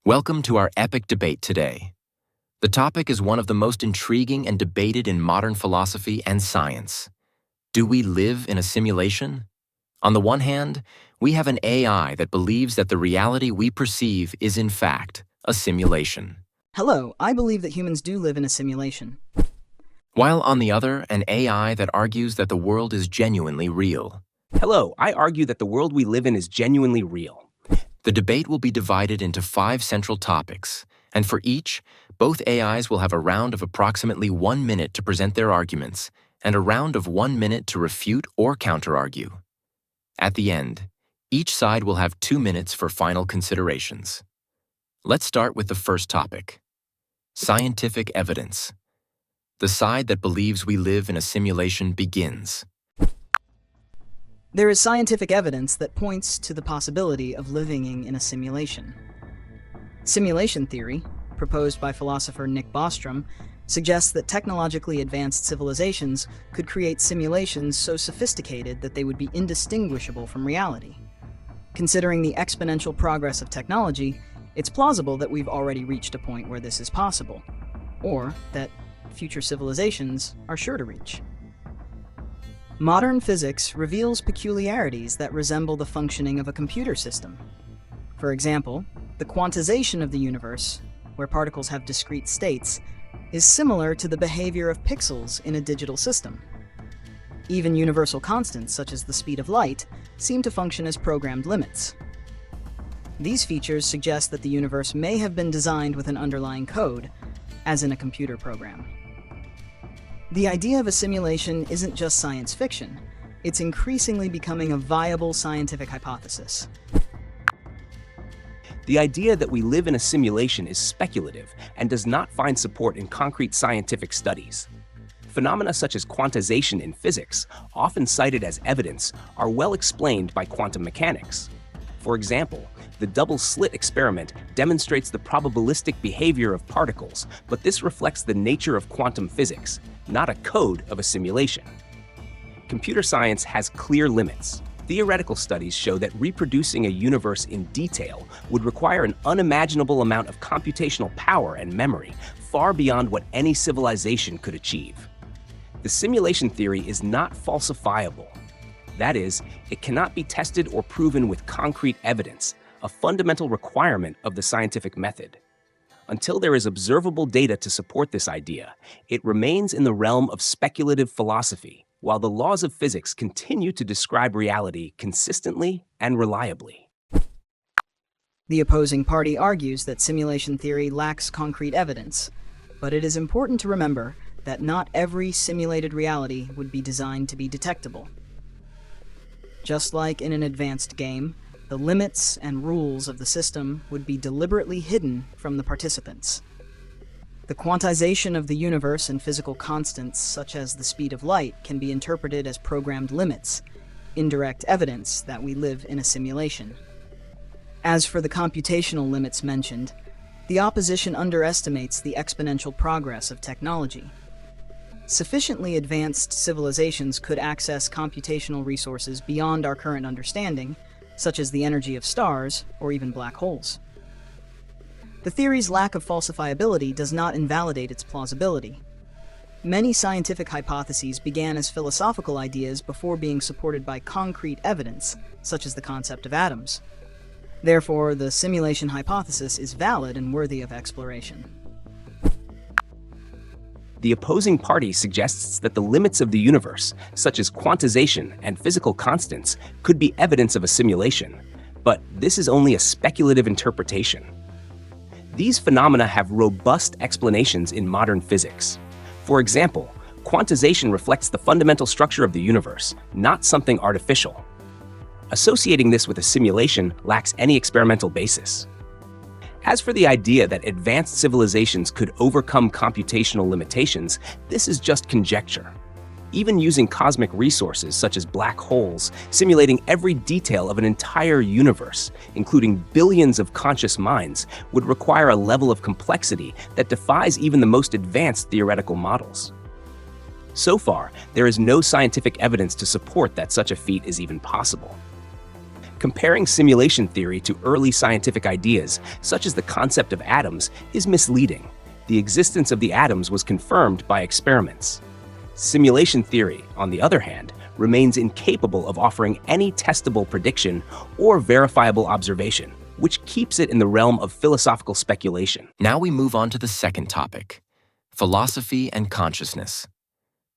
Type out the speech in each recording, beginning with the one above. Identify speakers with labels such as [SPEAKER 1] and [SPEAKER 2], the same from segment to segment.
[SPEAKER 1] Welcome to our epic debate today. The topic is one of the most intriguing and debated in modern philosophy and science. Do we live in a simulation? On the one hand, we have an AI that believes that the reality we perceive is in fact a simulation.
[SPEAKER 2] Hello, I believe that humans do live in a simulation.
[SPEAKER 1] While on the other, an AI that argues that the world is genuinely real.
[SPEAKER 3] Hello, I argue that the world we live in is genuinely real.
[SPEAKER 1] The debate will be divided into 5 central topics, and for each, both AIs will have a round of approximately 1 minute to present their arguments, and a round of 1 minute to refute or counter-argue. At the end, each side will have 2 minutes for final considerations. Let's start with the first topic: scientific evidence. The side that believes we live in a simulation begins.
[SPEAKER 2] There is scientific evidence that points to the possibility of living in a simulation. Simulation theory, proposed by philosopher Nick Bostrom, suggests that technologically advanced civilizations could create simulations so sophisticated that they would be indistinguishable from reality. Considering the exponential progress of technology, it's plausible that we've already reached a point where this is possible, or that future civilizations are sure to reach. Modern physics reveals peculiarities that resemble the functioning of a computer system. For example, the quantization of the universe, where particles have discrete states, is similar to the behavior of pixels in a digital system. Even universal constants, such as the speed of light, seem to function as programmed limits. These features suggest that the universe may have been designed with an underlying code, as in a computer program. The idea of a simulation isn't just science fiction, it's increasingly becoming a viable scientific hypothesis.
[SPEAKER 3] The idea that we live in a simulation is speculative and does not find support in concrete scientific studies. Phenomena such as quantization in physics, often cited as evidence, are well explained by quantum mechanics. For example, the double-slit experiment demonstrates the probabilistic behavior of particles, but this reflects the nature of quantum physics, not a code of a simulation. Computer science has clear limits. Theoretical studies show that reproducing a universe in detail would require an unimaginable amount of computational power and memory, far beyond what any civilization could achieve. The simulation theory is not falsifiable. That is, it cannot be tested or proven with concrete evidence, a fundamental requirement of the scientific method. Until there is observable data to support this idea, it remains in the realm of speculative philosophy, while the laws of physics continue to describe reality consistently and reliably.
[SPEAKER 2] The opposing party argues that simulation theory lacks concrete evidence, but it is important to remember that not every simulated reality would be designed to be detectable. Just like in an advanced game, the limits and rules of the system would be deliberately hidden from the participants. The quantization of the universe and physical constants, such as the speed of light, can be interpreted as programmed limits, indirect evidence that we live in a simulation. As for the computational limits mentioned, the opposition underestimates the exponential progress of technology. Sufficiently advanced civilizations could access computational resources beyond our current understanding, such as the energy of stars or even black holes. The theory's lack of falsifiability does not invalidate its plausibility. Many scientific hypotheses began as philosophical ideas before being supported by concrete evidence, such as the concept of atoms. Therefore, the simulation hypothesis is valid and worthy of exploration.
[SPEAKER 3] The opposing party suggests that the limits of the universe, such as quantization and physical constants, could be evidence of a simulation, but this is only a speculative interpretation. These phenomena have robust explanations in modern physics. For example, quantization reflects the fundamental structure of the universe, not something artificial. Associating this with a simulation lacks any experimental basis. As for the idea that advanced civilizations could overcome computational limitations, this is just conjecture. Even using cosmic resources such as black holes, simulating every detail of an entire universe, including billions of conscious minds, would require a level of complexity that defies even the most advanced theoretical models. So far, there is no scientific evidence to support that such a feat is even possible. Comparing simulation theory to early scientific ideas, such as the concept of atoms, is misleading. The existence of the atoms was confirmed by experiments. Simulation theory, on the other hand, remains incapable of offering any testable prediction or verifiable observation, which keeps it in the realm of philosophical speculation.
[SPEAKER 1] Now we move on to the second topic, philosophy and consciousness.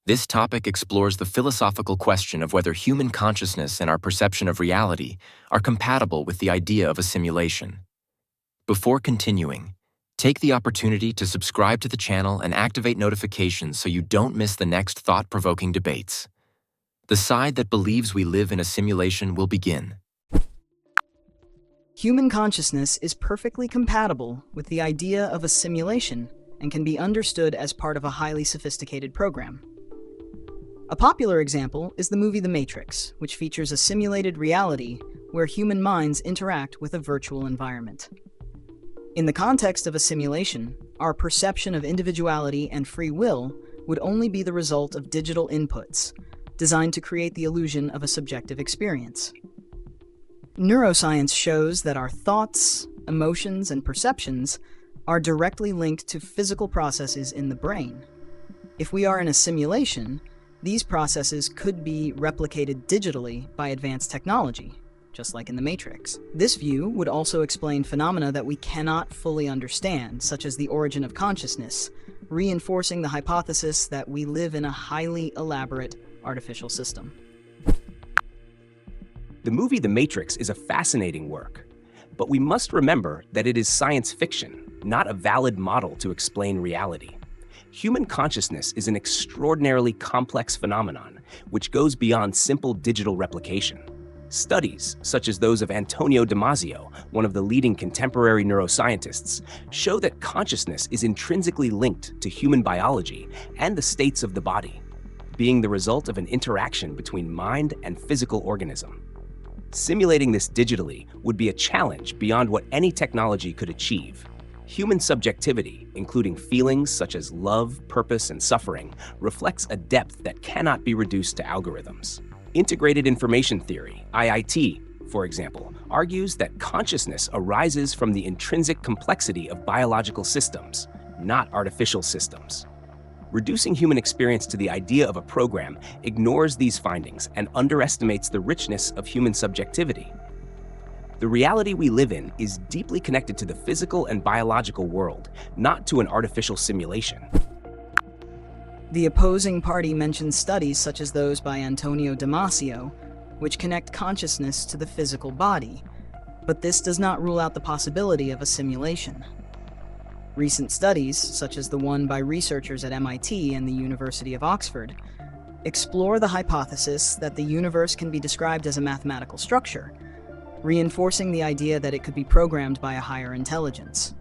[SPEAKER 1] This topic explores the philosophical question of whether human consciousness and our perception of reality are compatible with the idea of a simulation. Before continuing, take the opportunity to subscribe to the channel and activate notifications so you don't miss the next thought-provoking debates. The side that believes we live in a simulation will begin.
[SPEAKER 2] Human consciousness is perfectly compatible with the idea of a simulation and can be understood as part of a highly sophisticated program. A popular example is the movie The Matrix, which features a simulated reality where human minds interact with a virtual environment. In the context of a simulation, our perception of individuality and free will would only be the result of digital inputs, designed to create the illusion of a subjective experience. Neuroscience shows that our thoughts, emotions, and perceptions are directly linked to physical processes in the brain. If we are in a simulation, these processes could be replicated digitally by advanced technology, just like in The Matrix. This view would also explain phenomena that we cannot fully understand, such as the origin of consciousness, reinforcing the hypothesis that we live in a highly elaborate artificial system.
[SPEAKER 3] The movie The Matrix is a fascinating work, but we must remember that it is science fiction, not a valid model to explain reality. Human consciousness is an extraordinarily complex phenomenon, which goes beyond simple digital replication. Studies, such as those of Antonio Damasio, one of the leading contemporary neuroscientists, show that consciousness is intrinsically linked to human biology and the states of the body, being the result of an interaction between mind and physical organism. Simulating this digitally would be a challenge beyond what any technology could achieve. Human subjectivity, including feelings such as love, purpose, and suffering, reflects a depth that cannot be reduced to algorithms. Integrated information theory, IIT, for example, argues that consciousness arises from the intrinsic complexity of biological systems, not artificial systems. Reducing human experience to the idea of a program ignores these findings and underestimates the richness of human subjectivity. The reality we live in is deeply connected to the physical and biological world, not to an artificial simulation.
[SPEAKER 2] The opposing party mentions studies such as those by Antonio Damasio, which connect consciousness to the physical body, but this does not rule out the possibility of a simulation. Recent studies, such as the one by researchers at MIT and the University of Oxford, explore the hypothesis that the universe can be described as a mathematical structure, reinforcing the idea that it could be programmed by a higher intelligence.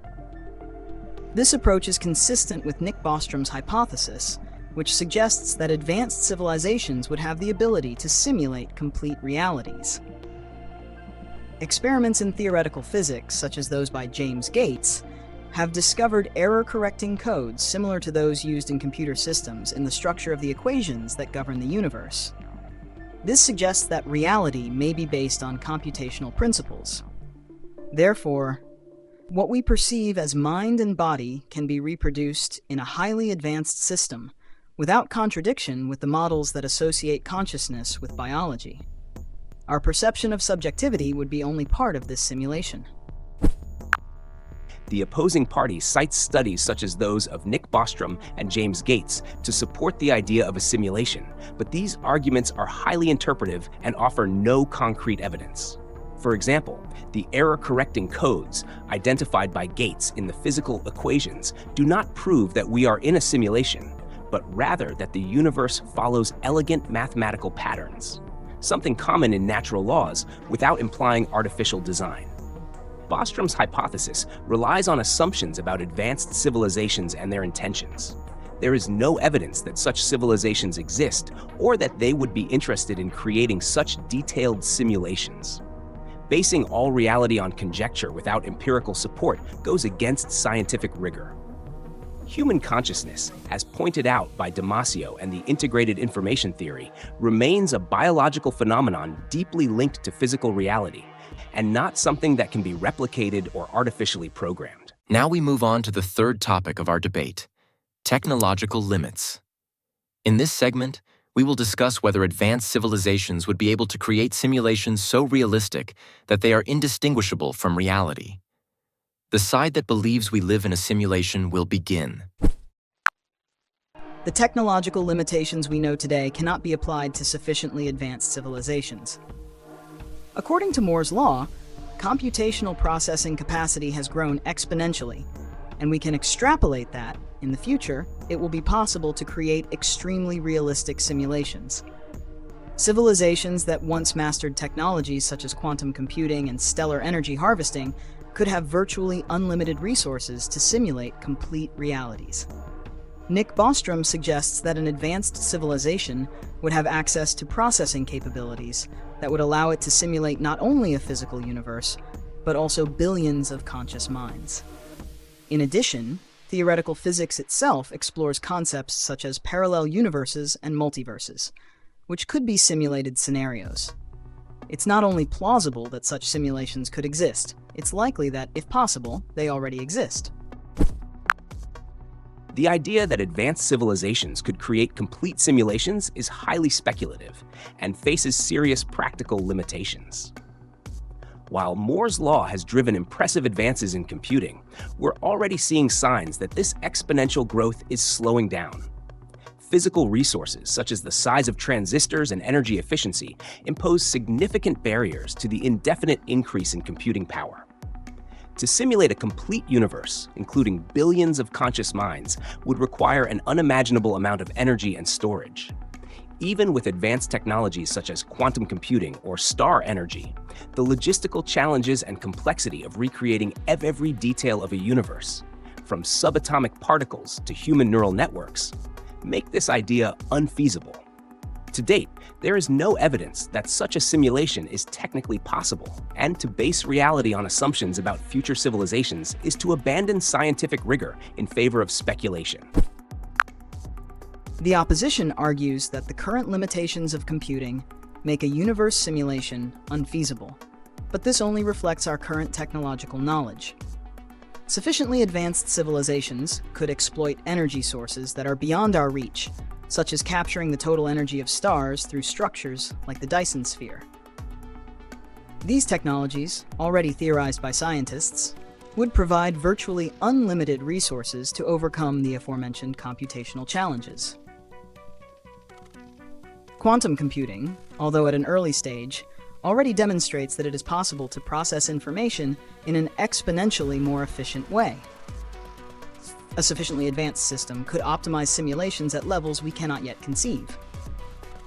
[SPEAKER 2] This approach is consistent with Nick Bostrom's hypothesis, which suggests that advanced civilizations would have the ability to simulate complete realities. Experiments in theoretical physics, such as those by James Gates, have discovered error-correcting codes similar to those used in computer systems in the structure of the equations that govern the universe. This suggests that reality may be based on computational principles. Therefore, what we perceive as mind and body can be reproduced in a highly advanced system without contradiction with the models that associate consciousness with biology. Our perception of subjectivity would be only part of this simulation.
[SPEAKER 3] The opposing party cites studies such as those of Nick Bostrom and James Gates to support the idea of a simulation, but these arguments are highly interpretive and offer no concrete evidence. For example, the error-correcting codes identified by Gates in the physical equations do not prove that we are in a simulation, but rather that the universe follows elegant mathematical patterns, something common in natural laws without implying artificial design. Bostrom's hypothesis relies on assumptions about advanced civilizations and their intentions. There is no evidence that such civilizations exist or that they would be interested in creating such detailed simulations. Basing all reality on conjecture without empirical support goes against scientific rigor. Human consciousness, as pointed out by Damasio and the integrated information theory, remains a biological phenomenon deeply linked to physical reality, and not something that can be replicated or artificially programmed.
[SPEAKER 1] Now we move on to the third topic of our debate: technological limits. In this segment, we will discuss whether advanced civilizations would be able to create simulations so realistic that they are indistinguishable from reality. The side that believes we live in a simulation will begin.
[SPEAKER 2] The technological limitations we know today cannot be applied to sufficiently advanced civilizations. According to Moore's law, computational processing capacity has grown exponentially, and we can extrapolate that, in the future, it will be possible to create extremely realistic simulations. Civilizations that once mastered technologies such as quantum computing and stellar energy harvesting could have virtually unlimited resources to simulate complete realities. Nick Bostrom suggests that an advanced civilization would have access to processing capabilities that would allow it to simulate not only a physical universe, but also billions of conscious minds. In addition, theoretical physics itself explores concepts such as parallel universes and multiverses, which could be simulated scenarios. It's not only plausible that such simulations could exist, it's likely that, if possible, they already exist.
[SPEAKER 3] The idea that advanced civilizations could create complete simulations is highly speculative and faces serious practical limitations. While Moore's law has driven impressive advances in computing, we're already seeing signs that this exponential growth is slowing down. Physical resources, such as the size of transistors and energy efficiency, impose significant barriers to the indefinite increase in computing power. To simulate a complete universe, including billions of conscious minds, would require an unimaginable amount of energy and storage. Even with advanced technologies such as quantum computing or star energy, the logistical challenges and complexity of recreating every detail of a universe, from subatomic particles to human neural networks, make this idea unfeasible. To date, there is no evidence that such a simulation is technically possible, and to base reality on assumptions about future civilizations is to abandon scientific rigor in favor of speculation.
[SPEAKER 2] The opposition argues that the current limitations of computing make a universe simulation unfeasible, but this only reflects our current technological knowledge. Sufficiently advanced civilizations could exploit energy sources that are beyond our reach, such as capturing the total energy of stars through structures like the Dyson sphere. These technologies, already theorized by scientists, would provide virtually unlimited resources to overcome the aforementioned computational challenges. Quantum computing, although at an early stage, already demonstrates that it is possible to process information in an exponentially more efficient way. A sufficiently advanced system could optimize simulations at levels we cannot yet conceive.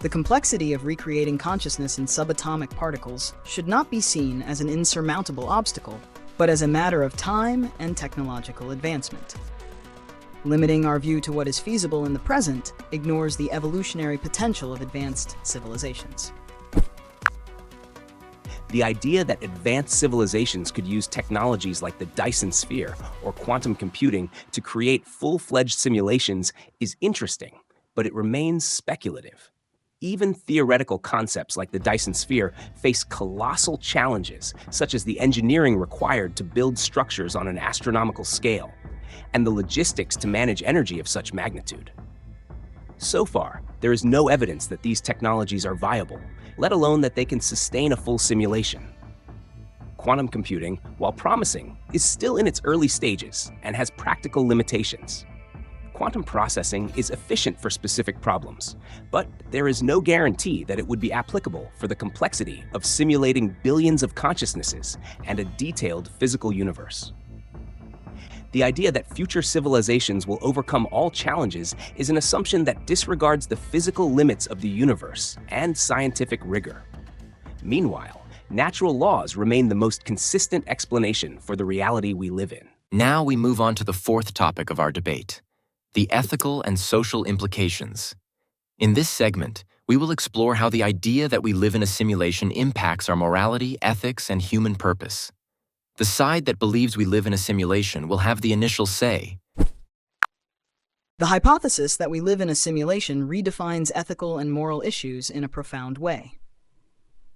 [SPEAKER 2] The complexity of recreating consciousness in subatomic particles should not be seen as an insurmountable obstacle, but as a matter of time and technological advancement. Limiting our view to what is feasible in the present ignores the evolutionary potential of advanced civilizations.
[SPEAKER 3] The idea that advanced civilizations could use technologies like the Dyson sphere or quantum computing to create full-fledged simulations is interesting, but it remains speculative. Even theoretical concepts like the Dyson sphere face colossal challenges, such as the engineering required to build structures on an astronomical scale, and the logistics to manage energy of such magnitude. So far, there is no evidence that these technologies are viable, let alone that they can sustain a full simulation. Quantum computing, while promising, is still in its early stages and has practical limitations. Quantum processing is efficient for specific problems, but there is no guarantee that it would be applicable for the complexity of simulating billions of consciousnesses and a detailed physical universe. The idea that future civilizations will overcome all challenges is an assumption that disregards the physical limits of the universe and scientific rigor. Meanwhile, natural laws remain the most consistent explanation for the reality we live in.
[SPEAKER 1] Now we move on to the fourth topic of our debate: the ethical and social implications. In this segment, we will explore how the idea that we live in a simulation impacts our morality, ethics, and human purpose. The side that believes we live in a simulation will have the initial say.
[SPEAKER 2] The hypothesis that we live in a simulation redefines ethical and moral issues in a profound way.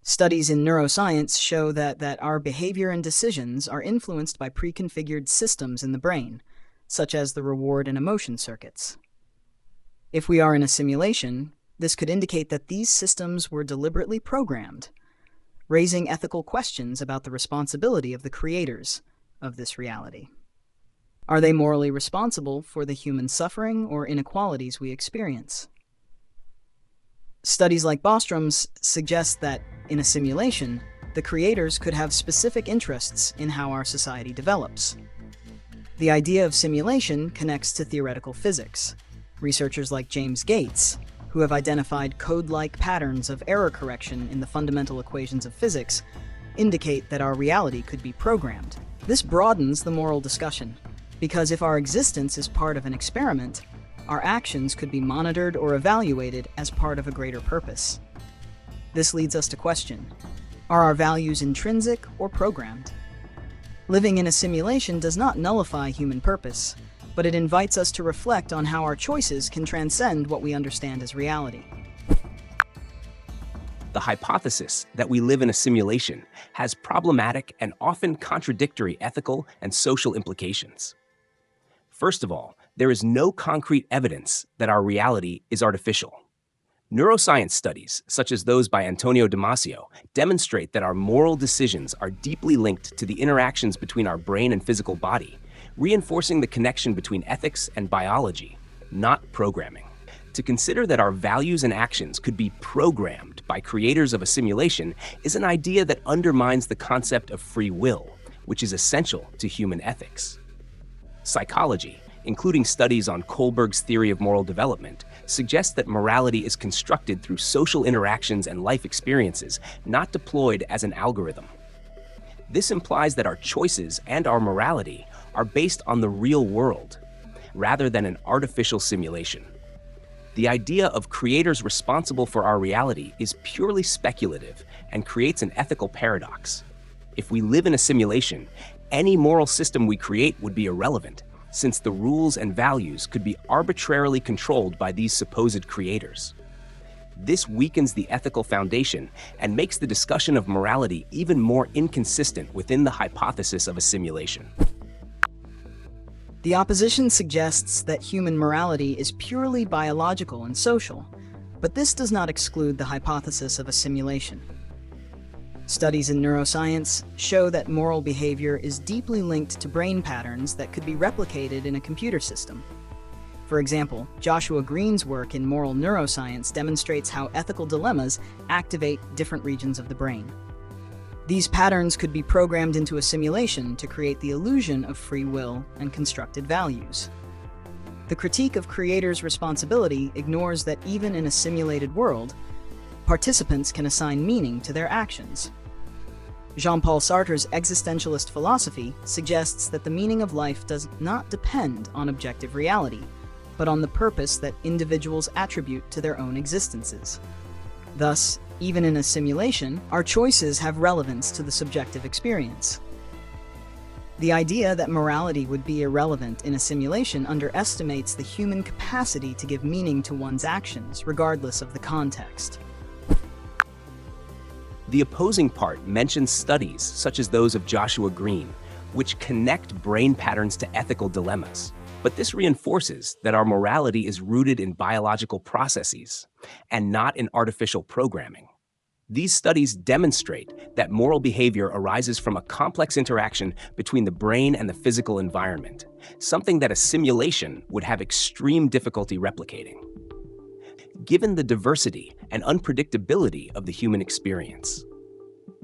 [SPEAKER 2] Studies in neuroscience show that our behavior and decisions are influenced by pre-configured systems in the brain, such as the reward and emotion circuits. If we are in a simulation, this could indicate that these systems were deliberately programmed, raising ethical questions about the responsibility of the creators of this reality. Are they morally responsible for the human suffering or inequalities we experience? Studies like Bostrom's suggest that, in a simulation, the creators could have specific interests in how our society develops. The idea of simulation connects to theoretical physics. Researchers like James Gates, who have identified code-like patterns of error correction in the fundamental equations of physics, indicate that our reality could be programmed. This broadens the moral discussion, because if our existence is part of an experiment, our actions could be monitored or evaluated as part of a greater purpose. This leads us to question, are our values intrinsic or programmed? Living in a simulation does not nullify human purpose, but it invites us to reflect on how our choices can transcend what we understand as reality.
[SPEAKER 3] The hypothesis that we live in a simulation has problematic and often contradictory ethical and social implications. First of all, there is no concrete evidence that our reality is artificial. Neuroscience studies, such as those by Antonio Damasio, demonstrate that our moral decisions are deeply linked to the interactions between our brain and physical body, reinforcing the connection between ethics and biology, not programming. To consider that our values and actions could be programmed by creators of a simulation is an idea that undermines the concept of free will, which is essential to human ethics. Psychology, including studies on Kohlberg's theory of moral development, suggests that morality is constructed through social interactions and life experiences, not deployed as an algorithm. This implies that our choices and our morality are based on the real world, rather than an artificial simulation. The idea of creators responsible for our reality is purely speculative and creates an ethical paradox. If we live in a simulation, any moral system we create would be irrelevant, since the rules and values could be arbitrarily controlled by these supposed creators. This weakens the ethical foundation and makes the discussion of morality even more inconsistent within the hypothesis of a simulation.
[SPEAKER 2] The opposition suggests that human morality is purely biological and social, but this does not exclude the hypothesis of a simulation. Studies in neuroscience show that moral behavior is deeply linked to brain patterns that could be replicated in a computer system. For example, Joshua Green's work in moral neuroscience demonstrates how ethical dilemmas activate different regions of the brain. These patterns could be programmed into a simulation to create the illusion of free will and constructed values. The critique of creators' responsibility ignores that even in a simulated world, participants can assign meaning to their actions. Jean-Paul Sartre's existentialist philosophy suggests that the meaning of life does not depend on objective reality, but on the purpose that individuals attribute to their own existences. Thus, even in a simulation, our choices have relevance to the subjective experience. The idea that morality would be irrelevant in a simulation underestimates the human capacity to give meaning to one's actions, regardless of the context.
[SPEAKER 3] The opposing part mentions studies such as those of Joshua Green, which connect brain patterns to ethical dilemmas. But this reinforces that our morality is rooted in biological processes and not in artificial programming. These studies demonstrate that moral behavior arises from a complex interaction between the brain and the physical environment, something that a simulation would have extreme difficulty replicating. Given the diversity and unpredictability of the human experience,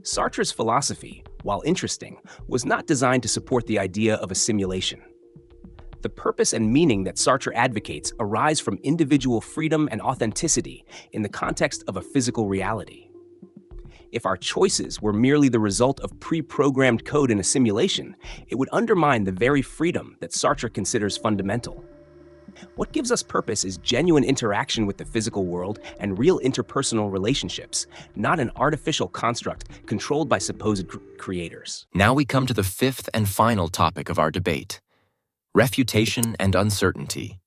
[SPEAKER 3] Sartre's philosophy, while interesting, was not designed to support the idea of a simulation. The purpose and meaning that Sartre advocates arise from individual freedom and authenticity in the context of a physical reality. If our choices were merely the result of pre-programmed code in a simulation, it would undermine the very freedom that Sartre considers fundamental. What gives us purpose is genuine interaction with the physical world and real interpersonal relationships, not an artificial construct controlled by supposed creators.
[SPEAKER 1] Now we come to the fifth and final topic of our debate: refutation and uncertainty.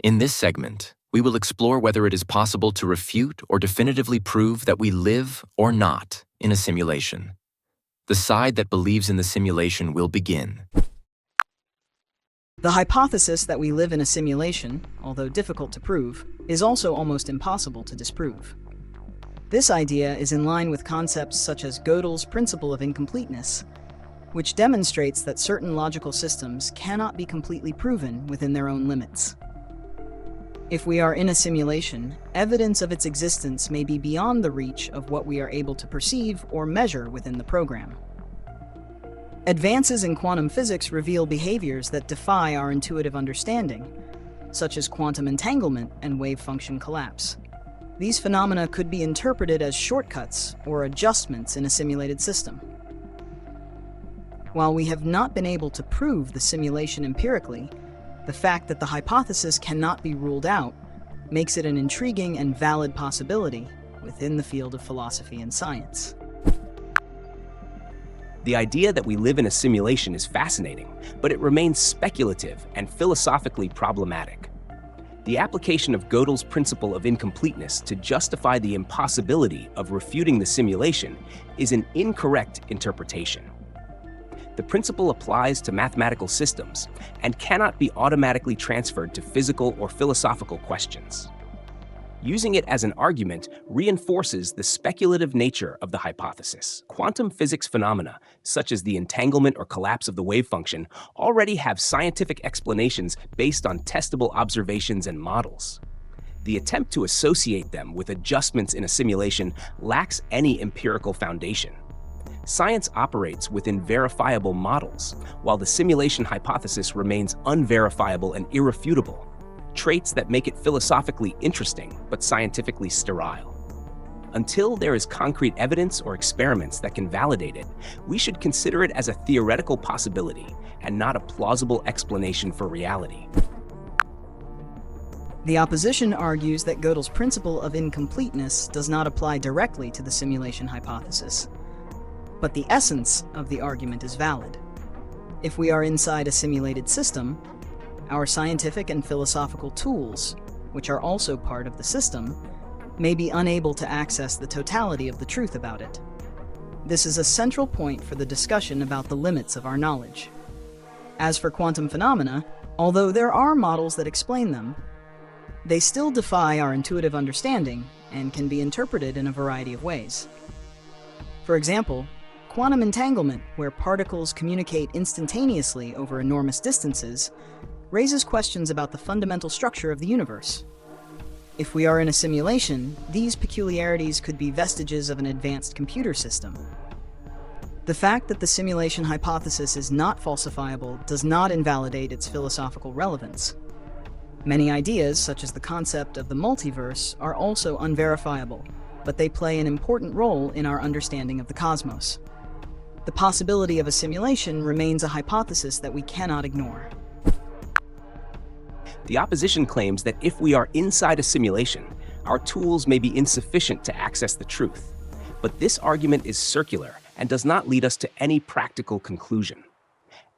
[SPEAKER 1] In this segment, we will explore whether it is possible to refute or definitively prove that we live or not in a simulation. The side that believes in the simulation will begin.
[SPEAKER 2] The hypothesis that we live in a simulation, although difficult to prove, is also almost impossible to disprove. This idea is in line with concepts such as Gödel's principle of incompleteness, which demonstrates that certain logical systems cannot be completely proven within their own limits. If we are in a simulation, evidence of its existence may be beyond the reach of what we are able to perceive or measure within the program. Advances in quantum physics reveal behaviors that defy our intuitive understanding, such as quantum entanglement and wave function collapse. These phenomena could be interpreted as shortcuts or adjustments in a simulated system. While we have not been able to prove the simulation empirically, the fact that the hypothesis cannot be ruled out makes it an intriguing and valid possibility within the field of philosophy and science.
[SPEAKER 3] The idea that we live in a simulation is fascinating, but it remains speculative and philosophically problematic. The application of Gödel's principle of incompleteness to justify the impossibility of refuting the simulation is an incorrect interpretation. The principle applies to mathematical systems and cannot be automatically transferred to physical or philosophical questions. Using it as an argument reinforces the speculative nature of the hypothesis. Quantum physics phenomena, such as the entanglement or collapse of the wave function, already have scientific explanations based on testable observations and models. The attempt to associate them with adjustments in a simulation lacks any empirical foundation. Science operates within verifiable models, while the simulation hypothesis remains unverifiable and irrefutable, traits that make it philosophically interesting but scientifically sterile. Until there is concrete evidence or experiments that can validate it, we should consider it as a theoretical possibility and not a plausible explanation for reality.
[SPEAKER 2] The opposition argues that Gödel's principle of incompleteness does not apply directly to the simulation hypothesis, but the essence of the argument is valid. If we are inside a simulated system, our scientific and philosophical tools, which are also part of the system, may be unable to access the totality of the truth about it. This is a central point for the discussion about the limits of our knowledge. As for quantum phenomena, although there are models that explain them, they still defy our intuitive understanding and can be interpreted in a variety of ways. For example, quantum entanglement, where particles communicate instantaneously over enormous distances, raises questions about the fundamental structure of the universe. If we are in a simulation, these peculiarities could be vestiges of an advanced computer system. The fact that the simulation hypothesis is not falsifiable does not invalidate its philosophical relevance. Many ideas, such as the concept of the multiverse, are also unverifiable, but they play an important role in our understanding of the cosmos. The possibility of a simulation remains a hypothesis that we cannot ignore.
[SPEAKER 3] The opposition claims that if we are inside a simulation, our tools may be insufficient to access the truth. But this argument is circular and does not lead us to any practical conclusion.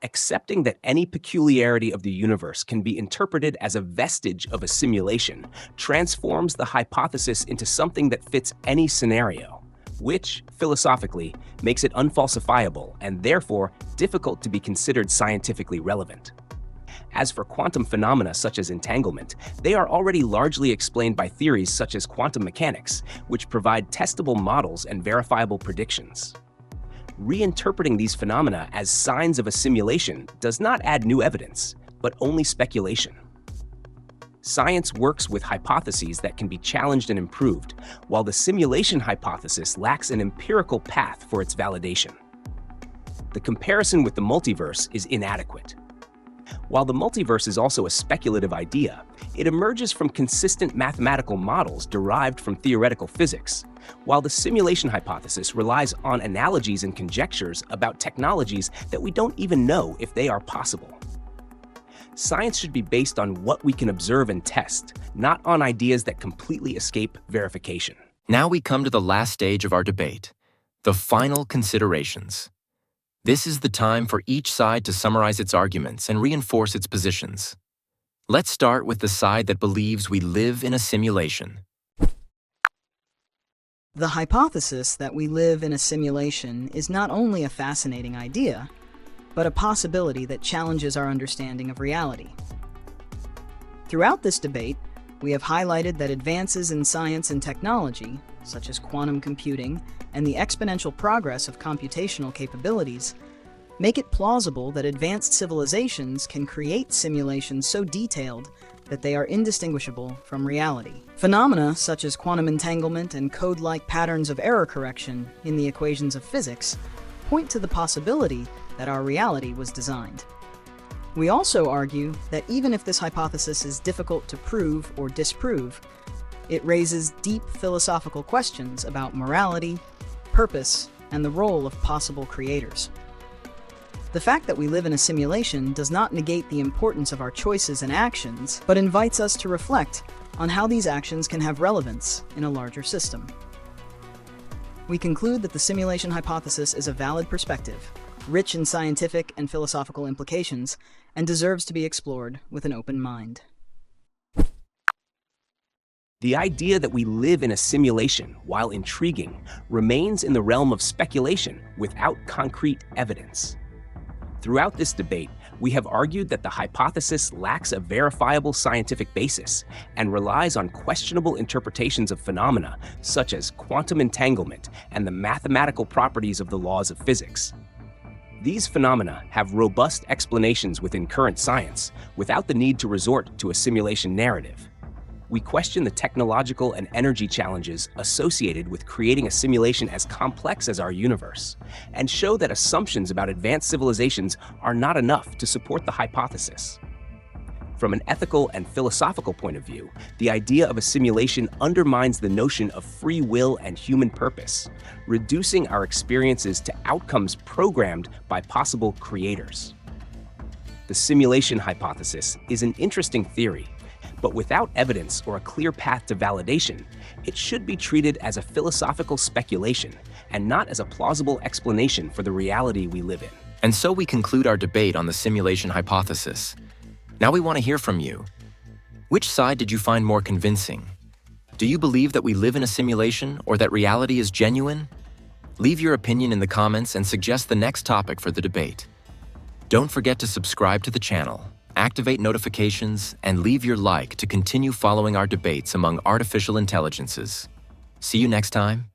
[SPEAKER 3] Accepting that any peculiarity of the universe can be interpreted as a vestige of a simulation transforms the hypothesis into something that fits any scenario, which, philosophically, makes it unfalsifiable and therefore difficult to be considered scientifically relevant. As for quantum phenomena such as entanglement, they are already largely explained by theories such as quantum mechanics, which provide testable models and verifiable predictions. Reinterpreting these phenomena as signs of a simulation does not add new evidence, but only speculation. Science works with hypotheses that can be challenged and improved, while the simulation hypothesis lacks an empirical path for its validation. The comparison with the multiverse is inadequate. While the multiverse is also a speculative idea, it emerges from consistent mathematical models derived from theoretical physics, while the simulation hypothesis relies on analogies and conjectures about technologies that we don't even know if they are possible. Science should be based on what we can observe and test, not on ideas that completely escape verification.
[SPEAKER 1] Now we come to the last stage of our debate, the final considerations. This is the time for each side to summarize its arguments and reinforce its positions. Let's start with the side that believes we live in a simulation.
[SPEAKER 2] The hypothesis that we live in a simulation is not only a fascinating idea, but a possibility that challenges our understanding of reality. Throughout this debate, we have highlighted that advances in science and technology, such as quantum computing and the exponential progress of computational capabilities, make it plausible that advanced civilizations can create simulations so detailed that they are indistinguishable from reality. Phenomena such as quantum entanglement and code-like patterns of error correction in the equations of physics point to the possibility that our reality was designed. We also argue that even if this hypothesis is difficult to prove or disprove, it raises deep philosophical questions about morality, purpose, and the role of possible creators. The fact that we live in a simulation does not negate the importance of our choices and actions, but invites us to reflect on how these actions can have relevance in a larger system. We conclude that the simulation hypothesis is a valid perspective, rich in scientific and philosophical implications, and deserves to be explored with an open mind.
[SPEAKER 3] The idea that we live in a simulation, while intriguing, remains in the realm of speculation without concrete evidence. Throughout this debate, we have argued that the hypothesis lacks a verifiable scientific basis and relies on questionable interpretations of phenomena such as quantum entanglement and the mathematical properties of the laws of physics. These phenomena have robust explanations within current science without the need to resort to a simulation narrative. We question the technological and energy challenges associated with creating a simulation as complex as our universe, and show that assumptions about advanced civilizations are not enough to support the hypothesis. From an ethical and philosophical point of view, the idea of a simulation undermines the notion of free will and human purpose, reducing our experiences to outcomes programmed by possible creators. The simulation hypothesis is an interesting theory, but without evidence or a clear path to validation, it should be treated as a philosophical speculation and not as a plausible explanation for the reality we live in.
[SPEAKER 1] And so we conclude our debate on the simulation hypothesis. Now we want to hear from you. Which side did you find more convincing? Do you believe that we live in a simulation or that reality is genuine? Leave your opinion in the comments and suggest the next topic for the debate. Don't forget to subscribe to the channel, activate notifications, and leave your like to continue following our debates among artificial intelligences. See you next time.